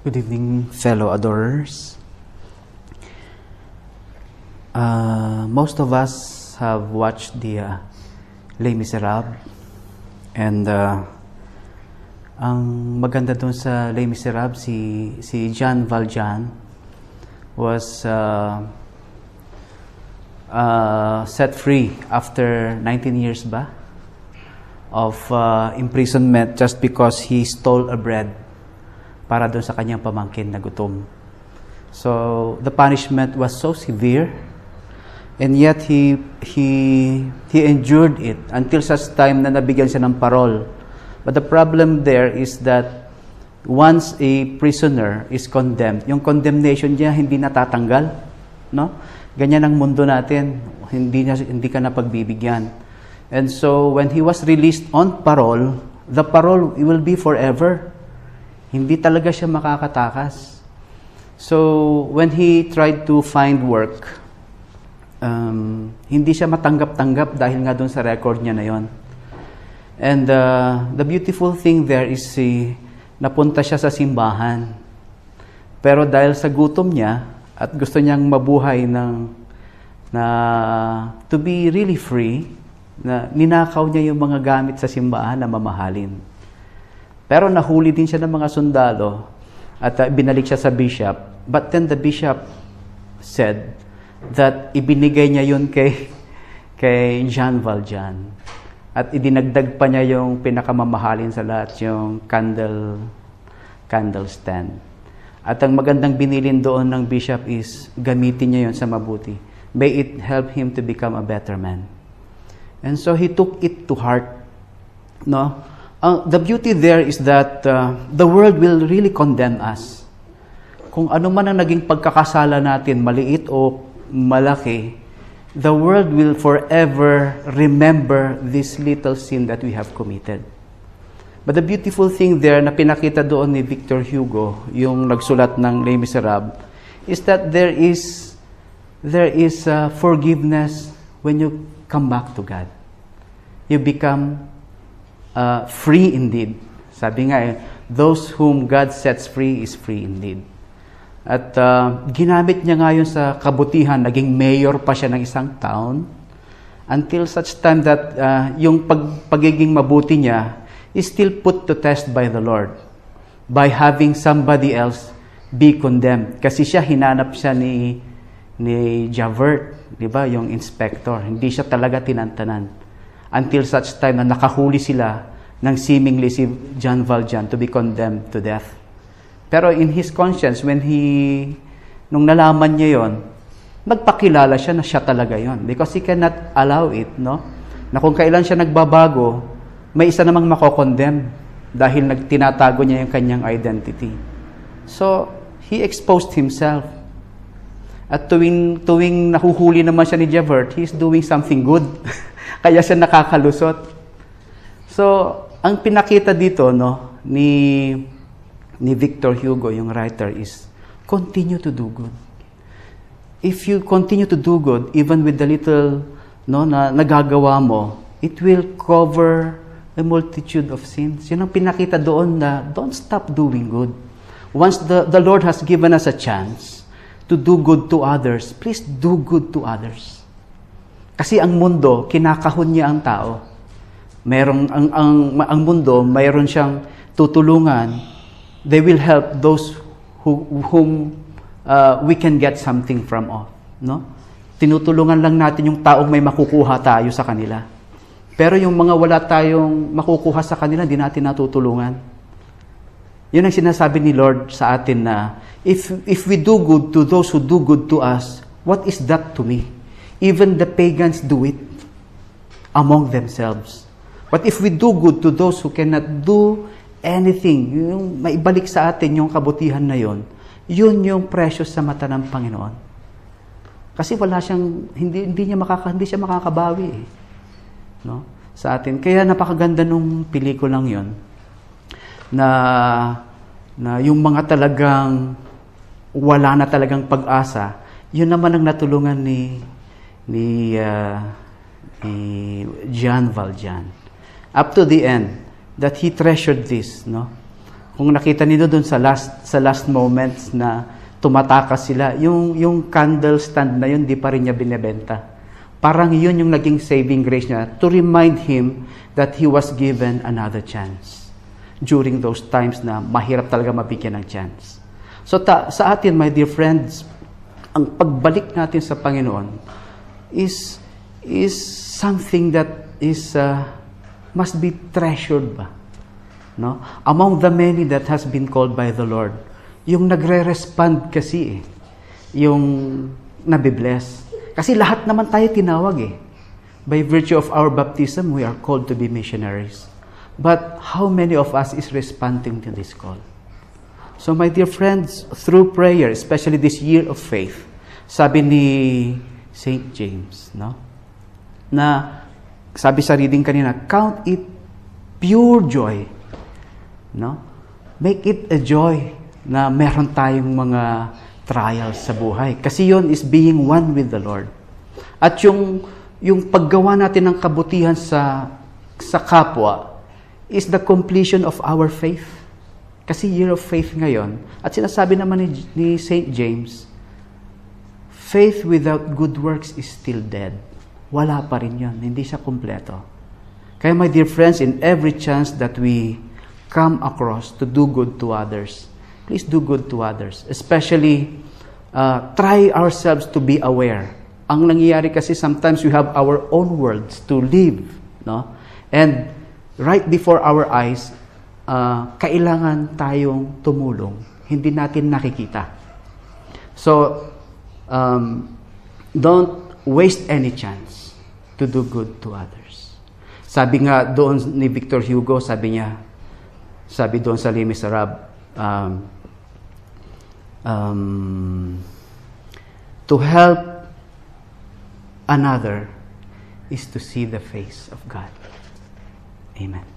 Good evening, fellow adorers. Most of us have watched the Les Miserables, and ang maganda dun sa Les Miserables, si Jean Valjean was set free after 19 years of imprisonment just because he stole a bread para doon sa kanyang pamangkin na gutom. So the punishment was so severe, and yet he endured it until such time na nabigyan siya ng parole. But the problem there is that once a prisoner is condemned, yung condemnation niya hindi natatanggal, no? Ganyan ang mundo natin, hindi ka na pagbibigyan. And so when he was released on parole, the parole will be forever. Hindi talaga siya makakatakas. So, when he tried to find work, hindi siya matanggap-tanggap dahil nga doon sa record niya na yon. And the beautiful thing there is napunta siya sa simbahan. Pero dahil sa gutom niya at gusto niyang mabuhay to be really free, na ninakaw niya yung mga gamit sa simbahan na mamahalin. Pero nahuli din siya ng mga sundalo at binalik siya sa bishop. But then the bishop said that ibinigay niya yun kay Jean Valjean. At idinagdag pa niya yung pinakamamahalin sa lahat, yung candle stand. At ang magandang binilin doon ng bishop is gamitin niya yun sa mabuti. May it help him to become a better man. And so he took it to heart, no? The beauty there is that the world will really condemn us. Kung ano man ang naging pagkakasala natin, maliit o malaki, the world will forever remember this little sin that we have committed. But the beautiful thing there na pinakita doon ni Victor Hugo, yung nagsulat ng Les Miserables, is that there is forgiveness when you come back to God. You become free indeed. Sabi nga those whom God sets free is free indeed. At ginamit niya nga yun sa kabutihan, naging mayor pa siya ng isang town until such time that yung pagiging mabuti niya is still put to test by the Lord by having somebody else be condemned. Kasi hinanap siya ni Javert, di ba, yung inspector. Hindi siya talaga tinantanan. Until such time na nakahuli sila ng seemingly si Jean Valjean to be condemned to death. Pero in his conscience, nung nalaman niya yon, nagpakilala siya na siya talaga yon. Because he cannot allow it, no? Na kung kailan siya nagbabago, may isa namang makokondemn dahil tinatago niya yung kanyang identity. So, he exposed himself. At tuwing nahuhuli naman siya ni Javert, he's doing something good. Kaya siya nakakalusot. So, ang pinakita dito, no, ni Victor Hugo, yung writer, is continue to do good. If you continue to do good, even with the little, no, na nagagawa mo, it will cover a multitude of sins. Yun ang pinakita doon na don't stop doing good. Once the Lord has given us a chance to do good to others, please do good to others. Kasi ang mundo, kinakahon niya ang tao. Ang mundo, mayroon siyang tutulungan. They will help those whom we can get something from off. No? Tinutulungan lang natin yung taong may makukuha tayo sa kanila. Pero yung mga wala tayong makukuha sa kanila, hindi natin natutulungan. Yun ang sinasabi ni Lord sa atin na, if we do good to those who do good to us, what is that to me? Even the pagans do it among themselves. But if we do good to those who cannot do anything, yung maibalik sa atin yung kabutihan na yun yung precious sa mata ng Panginoon. Kasi wala siyang, hindi siya makakabawi no? Sa atin. Kaya napakaganda nung pelikulang yun na yung mga talagang wala na talagang pag-asa, yun naman ang natulungan ni Jean Valjean. Up to the end, that he treasured this, no? Kung nakita niyo doon sa last moments na tumatakas sila, yung candle stand na yun, di pa rin niya binebenta. Parang yun yung naging saving grace niya to remind him that he was given another chance during those times na mahirap talaga mabigyan ng chance. So sa atin, my dear friends, ang pagbalik natin sa Panginoon is something that is must be treasured ba? No? Among the many that has been called by the Lord, yung nagre-respond kasi yung nabibless. Kasi lahat naman tayo tinawag By virtue of our baptism, we are called to be missionaries. But how many of us is responding to this call? So my dear friends, through prayer, especially this year of faith, sabi ni St. James, no? Na sabi sa reading kanina, count it pure joy. No? Make it a joy na meron tayong mga trials sa buhay. Kasi yon is being one with the Lord. At yung paggawa natin ng kabutihan sa kapwa is the completion of our faith. Kasi year of faith ngayon. At sinasabi naman ni St. James, faith without good works is still dead. Wala pa rin yan. Hindi siya kumpleto. Kaya my dear friends, in every chance that we come across to do good to others, please do good to others. Especially, try ourselves to be aware. Ang nangyayari kasi sometimes we have our own worlds to live. No? And right before our eyes, kailangan tayong tumulong. Hindi natin nakikita. So, don't waste any chance to do good to others. Sabi nga doon ni Victor Hugo, sabi doon sa Les Miserables, to help another is to see the face of God. Amen.